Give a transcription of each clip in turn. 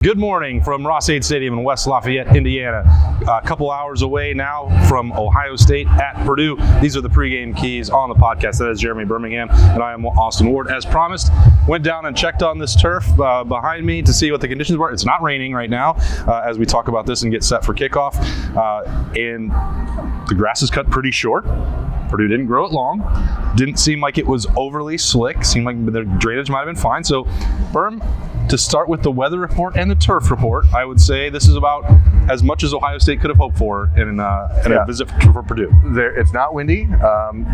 Good morning from Ross-Ade Stadium in West Lafayette, Indiana. A couple hours away now from Ohio State at Purdue. These are the pregame keys on the podcast. That is Jeremy Birmingham, and I am Austin Ward. As promised, went down and checked on this turf behind me to see what the conditions were. It's not raining right now as we talk about this and get set for kickoff. And the grass is cut pretty short. Purdue didn't grow it long. Didn't seem like it was overly slick. Seemed like the drainage might have been fine. So, Berm, to start with the weather report and the turf report, I would say this is about as much as Ohio State could have hoped for in a visit for Purdue. It's not windy.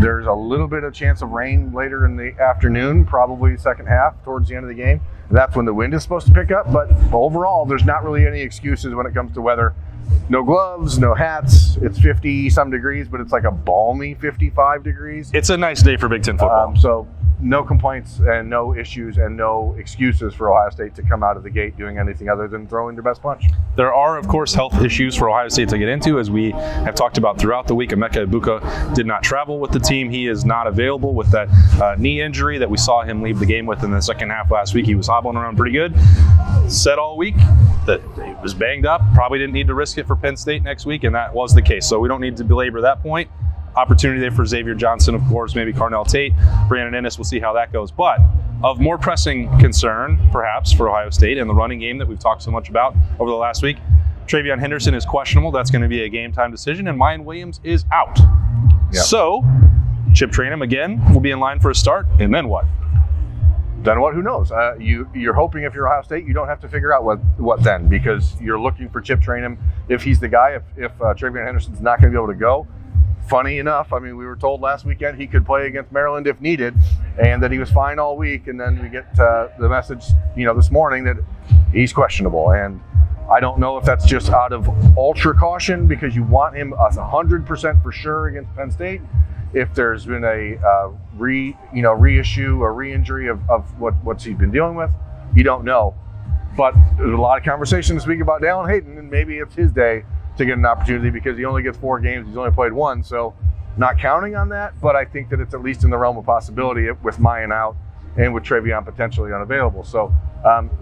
There's a little bit of chance of rain later in the afternoon, probably second half towards the end of the game. That's when the wind is supposed to pick up. But overall, there's not really any excuses when it comes to weather. No gloves, no hats. It's 50-some degrees, but it's like a balmy 55 degrees. It's a nice day for Big Ten football. So no complaints and no issues and no excuses for Ohio State to come out of the gate doing anything other than throwing their best punch. There are, of course, health issues for Ohio State to get into, as we have talked about throughout the week. Emeka Egbuka did not travel with the team. He is not available with that knee injury that we saw him leave the game with in the second half last week. He was hobbling around pretty good. Said all week that he was banged up, probably didn't need to risk it for Penn State next week, and that was the case. So we don't need to belabor that point. Opportunity there for Xavier Johnson, of course, maybe Carnell Tate, Brandon Ennis. We'll see how that goes. But of more pressing concern, perhaps, for Ohio State and the running game that we've talked so much about over the last week, Travion Henderson is questionable. That's going to be a game-time decision, and Mayan Williams is out. Yep. So Chip Trayanum, again, will be in line for a start, and then what? Then what? Who knows? You're hoping if you're Ohio State, you don't have to figure out what then, because you're looking for Chip Trayanum. If he's the guy, if Travion Henderson's not going to be able to go, funny enough, I mean, we were told last weekend he could play against Maryland if needed, and that he was fine all week. And then we get the message, this morning that he's questionable. And I don't know if that's just out of ultra caution because you want him 100% for sure against Penn State. If there's been a reissue or re-injury of what he's been dealing with, you don't know. But there's a lot of conversation this week about Dallin Hayden, and maybe it's his day to get an opportunity because he only gets 4 games. He's only played 1, so not counting on that. But I think that it's at least in the realm of possibility with Mayan out and with Travion potentially unavailable. So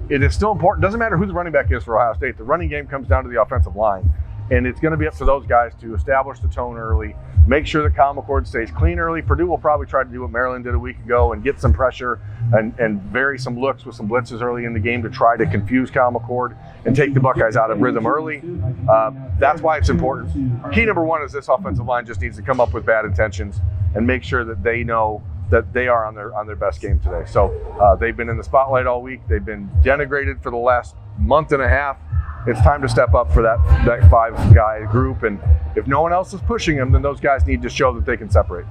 it is still important. Doesn't matter who the running back is for Ohio State. The running game comes down to the offensive line. And it's going to be up to those guys to establish the tone early, make sure that Kyle McCord stays clean early. Purdue will probably try to do what Maryland did a week ago and get some pressure and vary some looks with some blitzes early in the game to try to confuse Kyle McCord and take the Buckeyes out of rhythm early. That's why it's important. Key number 1 is this offensive line just needs to come up with bad intentions and make sure that they know that they are on their best game today. So they've been in the spotlight all week. They've been denigrated for the last month and a half. It's time to step up for that 5-guy group, and if no one else is pushing them, then those guys need to show that they can separate.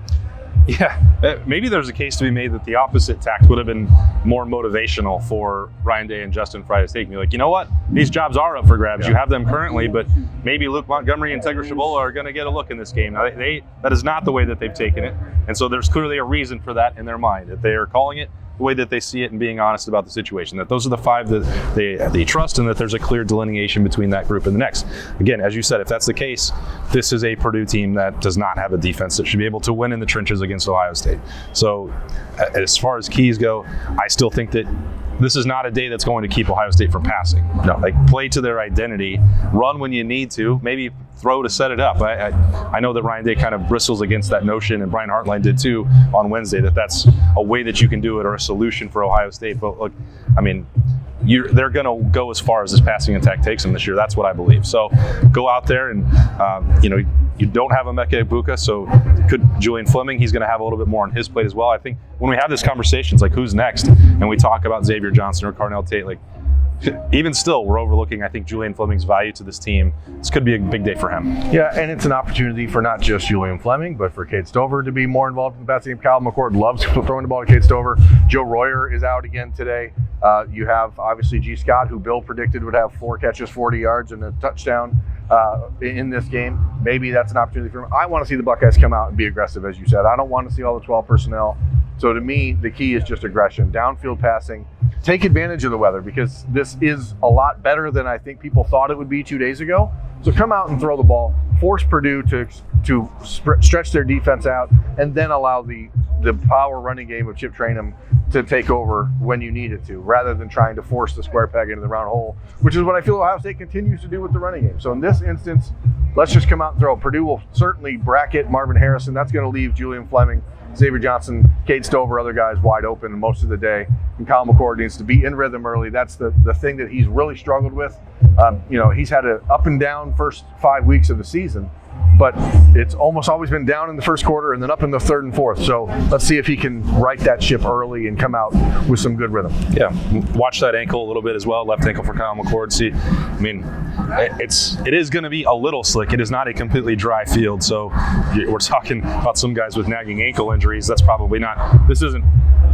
Yeah, maybe there's a case to be made that the opposite tact would have been more motivational for Ryan Day and Justin Frye to take. Be like, you know what? These jobs are up for grabs. Yeah. You have them currently, but maybe Luke Montgomery and Tegra Shabola are going to get a look in this game. Now, that is not the way that they've taken it, and so there's clearly a reason for that in their mind, that they are calling it the way that they see it and being honest about the situation, that those are the 5 that they trust and that there's a clear delineation between that group and the next. Again, as you said, if that's the case, this is a Purdue team that does not have a defense that should be able to win in the trenches against Ohio State. So as far as keys go, I still think that this is not a day that's going to keep Ohio State from passing. No, play to their identity, run when you need to, maybe throw to set it up. I know that Ryan Day kind of bristles against that notion, and Brian Hartline did too on Wednesday, that's a way that you can do it or a solution for Ohio State. But look, I mean, they're going to go as far as this passing attack takes them this year. That's what I believe. So go out there and, you don't have Emeka Egbuka, so could Julian Fleming, he's going to have a little bit more on his plate as well. I think when we have this conversation, it's like, who's next? And we talk about Xavier Johnson or Carnell Tate, even still, we're overlooking, I think, Julian Fleming's value to this team. This could be a big day for him. Yeah, and it's an opportunity for not just Julian Fleming, but for Cade Stover to be more involved in the passing game. Kyle McCord loves throwing the ball to Cade Stover. Joe Royer is out again today. You have, obviously, G. Scott, who Bill predicted would have 4 catches, 40 yards, and a touchdown in this game. Maybe that's an opportunity for him. I want to see the Buckeyes come out and be aggressive, as you said. I don't want to see all the 12 personnel. So to me, the key is just aggression, downfield passing, take advantage of the weather, because this is a lot better than I think people thought it would be 2 days ago. So come out and throw the ball, force Purdue to stretch their defense out, and then allow the power running game of Chip Trayanum to take over when you need it to, rather than trying to force the square peg into the round hole, which is what I feel Ohio State continues to do with the running game. So in this instance, let's just come out and throw. Purdue will certainly bracket Marvin Harrison. That's going to leave Julian Fleming, Xavier Johnson, Cade Stover, other guys wide open most of the day. And Kyle McCord needs to be in rhythm early. That's the thing that he's really struggled with. He's had an up and down first 5 weeks of the season, but it's almost always been down in the first quarter and then up in the third and fourth. So let's see if he can right that ship early and come out with some good rhythm. Yeah, watch that ankle a little bit as well, left ankle for Kyle McCord. See, I mean, it is going to be a little slick. It is not a completely dry field. So we're talking about some guys with nagging ankle injuries. That's probably not, this isn't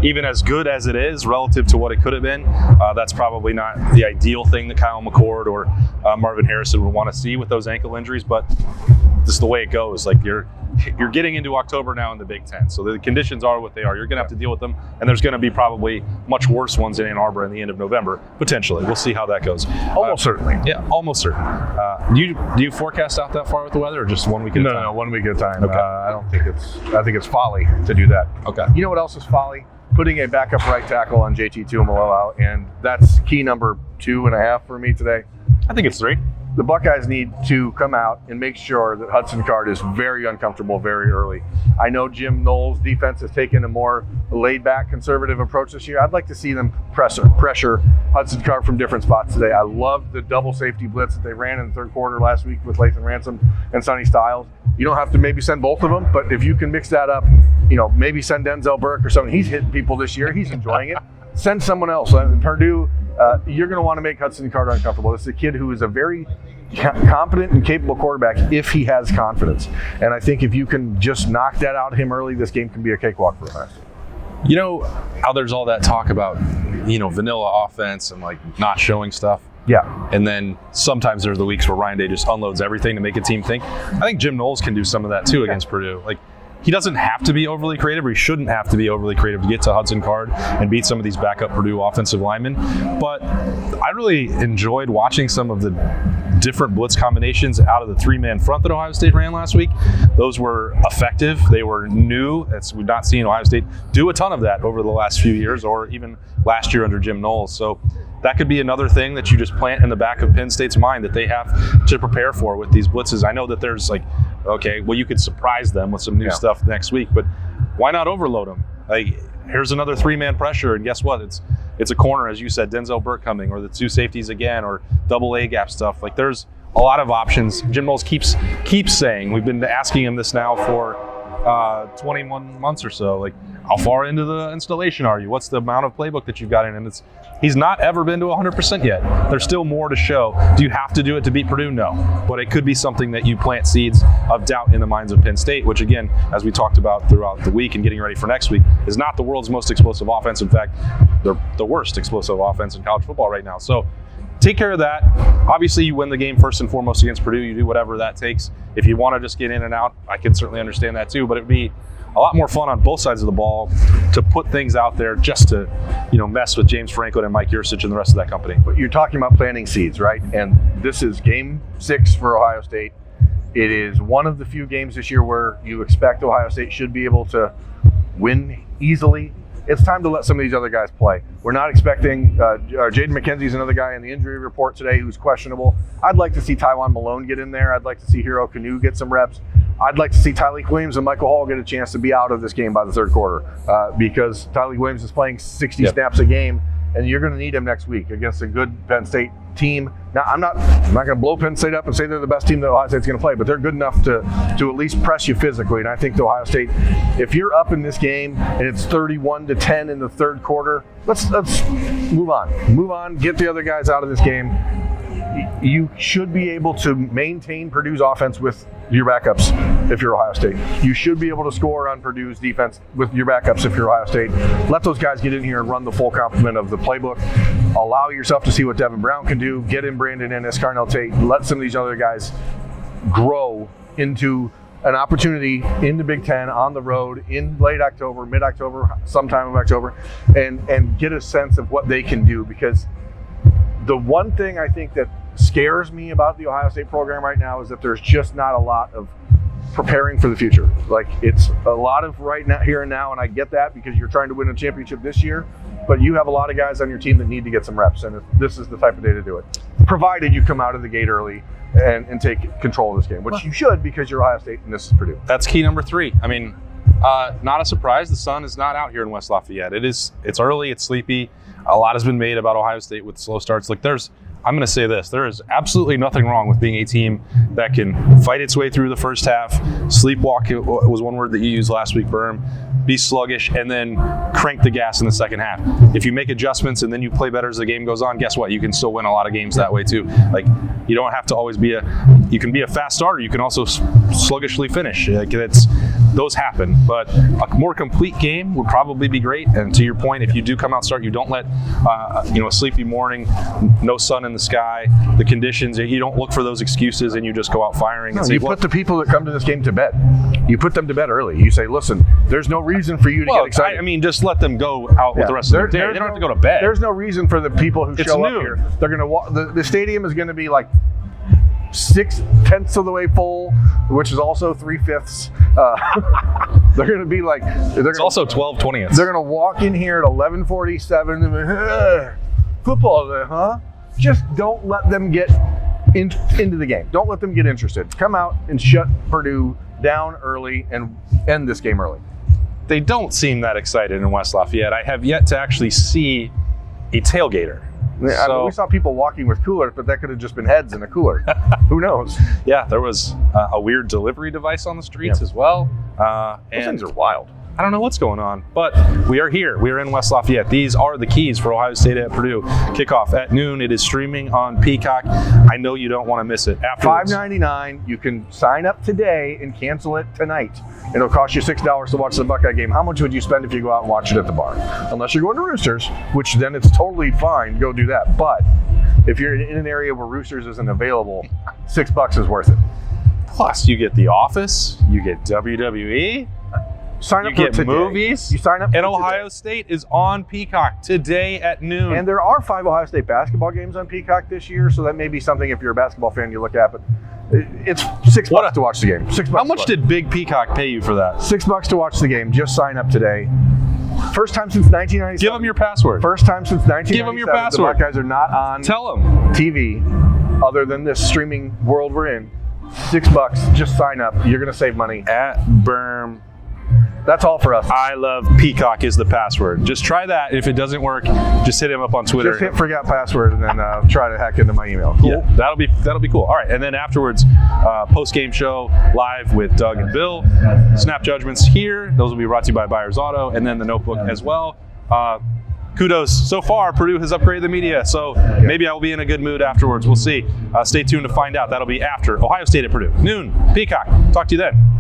even as good as it is relative to what it could have been. That's probably not the ideal thing that Kyle McCord or Marvin Harrison would want to see with those ankle injuries, but this is the way it goes. Like you're getting into October now in the Big Ten, so the conditions are what they are. You're going to have to deal with them, and there's going to be probably much worse ones in Ann Arbor in the end of November, potentially. We'll see how that goes. Almost certainly. Yeah, almost certain. Do you forecast out that far with the weather, or just 1 week at a time? No, 1 week at a time. Okay. I think it's folly to do that. Okay. You know what else is folly? Putting a backup right tackle on JT Tuimoloau, and that's key number 2.5 for me today. I think it's 3. The Buckeyes need to come out and make sure that Hudson Card is very uncomfortable very early. I know Jim Knowles' defense has taken a more laid-back, conservative approach this year. I'd like to see them pressure Hudson Card from different spots today. I loved the double safety blitz that they ran in the third quarter last week with Lathan Ransom and Sonny Styles. You don't have to maybe send both of them, but if you can mix that up, maybe send Denzel Burke or something. He's hitting people this year. He's enjoying it. Send someone else. Purdue, you're going to want to make Hudson Card uncomfortable. It's a kid who is a very competent and capable quarterback if he has confidence. And I think if you can just knock that out of him early, this game can be a cakewalk for him. You know how there's all that talk about, vanilla offense and like not showing stuff? Yeah. And then sometimes there's the weeks where Ryan Day just unloads everything to make a team think. I think Jim Knowles can do some of that too against Purdue. Like, he doesn't have to be overly creative, or he shouldn't have to be overly creative to get to Hudson Card and beat some of these backup Purdue offensive linemen. But I really enjoyed watching some of the different blitz combinations out of the 3-man front that Ohio State ran last week. Those were effective. They were new. We've not seen Ohio State do a ton of that over the last few years, or even last year under Jim Knowles. So that could be another thing that you just plant in the back of Penn State's mind that they have to prepare for with these blitzes. I know that there's you could surprise them with some new stuff next week, but why not overload them? Here's another 3-man pressure, and guess what? It's a corner, as you said, Denzel Burke coming, or the 2 safeties again, or double A gap stuff. Like, there's a lot of options. Jim Knowles keeps saying, we've been asking him this now for 21 months or so, like, how far into the installation are you? What's the amount of playbook that you've got in? And he's not ever been to 100% yet. There's still more to show. Do you have to do it to beat Purdue? No. But it could be something that you plant seeds of doubt in the minds of Penn State, which, again, as we talked about throughout the week and getting ready for next week, is not the world's most explosive offense. In fact, they're the worst explosive offense in college football right now. So take care of that. Obviously, you win the game first and foremost against Purdue. You do whatever that takes. If you want to just get in and out, I can certainly understand that too. But it would be a lot more fun on both sides of the ball to put things out there just to, mess with James Franklin and Mike Yursich and the rest of that company. But you're talking about planting seeds, right? And this is game 6 for Ohio State. It is one of the few games this year where you expect Ohio State should be able to win easily. It's time to let some of these other guys play. We're not expecting Jaden McKenzie's another guy in the injury report today who's questionable. I'd like to see Tywan Malone get in there. I'd like to see Hero Kanu get some reps. I'd like to see Tyleik Williams and Michael Hall get a chance to be out of this game by the third quarter because Tyleik Williams is playing 60 snaps a game, and you're going to need him next week against a good Penn State team. Now, I'm not going to blow Penn State up and say they're the best team that Ohio State's going to play, but they're good enough to at least press you physically. And I think the Ohio State, if you're up in this game and it's 31-10 in the third quarter, let's move on. Move on. Get the other guys out of this game. You should be able to maintain Purdue's offense with your backups if you're Ohio State. You should be able to score on Purdue's defense with your backups if you're Ohio State. Let those guys get in here and run the full complement of the playbook. Allow yourself to see what Devin Brown can do. Get in Brandon Ennis, Carnell Tate. Let some of these other guys grow into an opportunity in the Big Ten on the road in late October, mid-October, sometime of October, and get a sense of what they can do. Because the one thing I think that scares me about the Ohio State program right now is that there's just not a lot of preparing for the future. Like, it's a lot of right now, here and now, and I get that because you're trying to win a championship this year, but you have a lot of guys on your team that need to get some reps, and this is the type of day to do it, provided you come out of the gate early and take control of this game, which you should, because you're Ohio State and this is Purdue. That's key number 3. I mean, not a surprise, the sun is not out here in West Lafayette. It's early, it's sleepy. A lot has been made about Ohio State with slow starts. Like, I'm going to say this, there is absolutely nothing wrong with being a team that can fight its way through the first half, sleepwalk, it was one word that you used last week, Berm, be sluggish, and then crank the gas in the second half. If you make adjustments and then you play better as the game goes on, guess what? You can still win a lot of games that way too. Like, you don't have to always you can be a fast starter, you can also sluggishly finish. Like, those happen, but a more complete game would probably be great. And to your point, if you do come out start, you don't let a sleepy morning, no sun in the sky, the conditions, you don't look for those excuses and you just go out firing. No, and say, you put the people that come to this game to bed. You put them to bed early. You say, listen, there's no reason for you to get excited. I mean, just let them go out with the rest of the day. They don't have to go to bed. There's no reason for the people who show up here. They're going to walk. The stadium is going to be like 6/10 of the way full, which is also 3/5. They're going to be like. It's also 12/20. They're going to walk in here at 11:47 and be, football day, huh? Just don't let them get into the game. Don't let them get interested. Come out and shut Purdue down early and end this game early. They don't seem that excited in West Lafayette. I have yet to actually see a tailgater. I mean, we saw people walking with coolers, but that could have just been heads in a cooler. Who knows? Yeah, there was a weird delivery device on the streets as well. Those things are wild. I don't know what's going on, but we are here. We are in West Lafayette. These are the keys for Ohio State at Purdue. Kickoff at noon. It is streaming on Peacock. I know you don't want to miss it. Afterwards, $5.99. You can sign up today and cancel it tonight. It'll cost you $6 to watch the Buckeye game. How much would you spend if you go out and watch it at the bar? Unless you're going to Roosters, which then it's totally fine. Go do that. But if you're in an area where Roosters isn't available, $6 is worth it. Plus, you get The Office. You get WWE. Sign up you get today. Movies. You sign up. And Ohio State is on Peacock today at noon. And there are 5 Ohio State basketball games on Peacock this year, so that may be something if you're a basketball fan you look at. But it's $6 to watch the game. $6. How much did Big Peacock pay you for that? $6 to watch the game. Just sign up today. First time since 1997. Give them your password. First time since 1997. Give them your password. The Buckeyes are not on. Tell them. TV, other than this streaming world we're in. $6. Just sign up. You're going to save money. At Berm. That's all for us. I love Peacock is the password. Just try that. If it doesn't work, just hit him up on Twitter. Just hit forgot password and then try to hack into my email. Cool. Yeah, that'll be cool. All right, and then afterwards, post-game show live with Doug and Bill. Snap judgments here. Those will be brought to you by Buyers Auto, and then the Notebook as well. Kudos. So far, Purdue has upgraded the media, so maybe I will be in a good mood afterwards. We'll see. Stay tuned to find out. That'll be after Ohio State at Purdue. Noon, Peacock. Talk to you then.